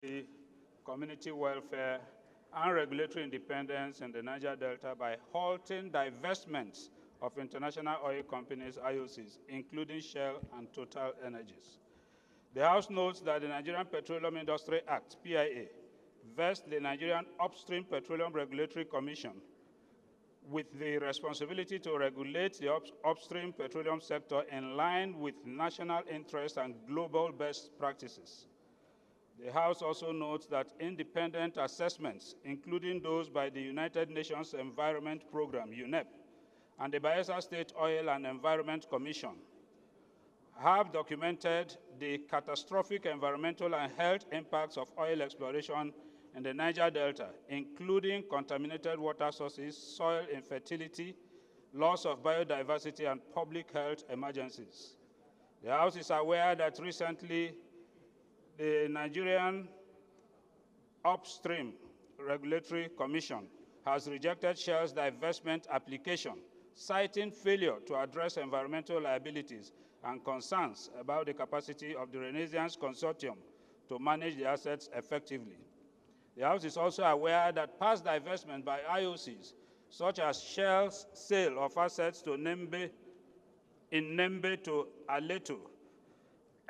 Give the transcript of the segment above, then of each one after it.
the community welfare and regulatory independence in the Niger Delta by halting divestments of international oil companies, IOCs, including Shell and Total Energies. The House notes that the Nigerian Petroleum Industry Act, PIA, vests the Nigerian Upstream Petroleum Regulatory Commission with the responsibility to regulate the upstream petroleum sector in line with national interests and global best practices. The House also notes that independent assessments, including those by the United Nations Environment Programme, UNEP, and the Bayelsa State Oil and Environment Commission, have documented the catastrophic environmental and health impacts of oil exploration in the Niger Delta, including contaminated water sources, soil infertility, loss of biodiversity, and public health emergencies. The House is aware that recently the Nigerian Upstream Regulatory Commission has rejected Shell's divestment application, citing failure to address environmental liabilities and concerns about the capacity of the Renaissance Consortium to manage the assets effectively. The House is also aware that past divestment by IOCs, such as Shell's sale of assets to Nembe to Aleto,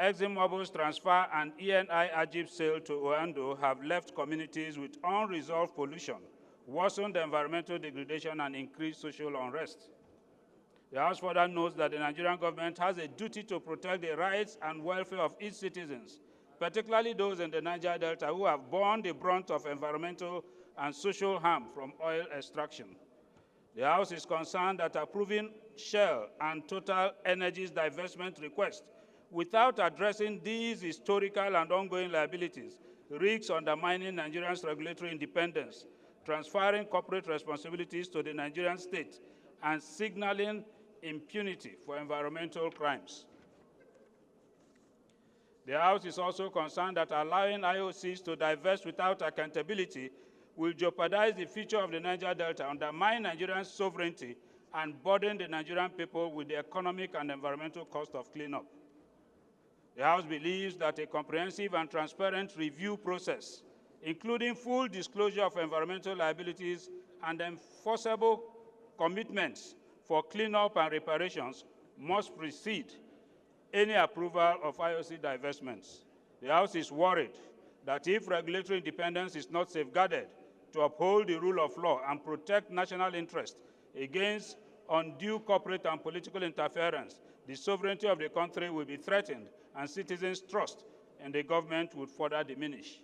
ExxonMobil's transfer and ENI Ajib's sale to Oando have left communities with unresolved pollution, worsened environmental degradation, and increased social unrest. The House further notes that the Nigerian government has a duty to protect the rights and welfare of its citizens, particularly those in the Niger Delta who have borne the brunt of environmental and social harm from oil extraction. The House is concerned that approving Shell and Total Energies divestment request without addressing these historical and ongoing liabilities risks undermining Nigeria's regulatory independence, transferring corporate responsibilities to the Nigerian state, and signaling impunity for environmental crimes. The House is also concerned that allowing IOCs to divest without accountability will jeopardize the future of the Niger Delta, undermine Nigerian sovereignty, and burden the Nigerian people with the economic and environmental cost of cleanup. The House believes that a comprehensive and transparent review process, including full disclosure of environmental liabilities and enforceable commitments for cleanup and reparations, must precede any approval of IOC divestments. The House is worried that if regulatory independence is not safeguarded to uphold the rule of law and protect national interest against undue corporate and political interference, the sovereignty of the country will be threatened and citizens' trust in the government would further diminish.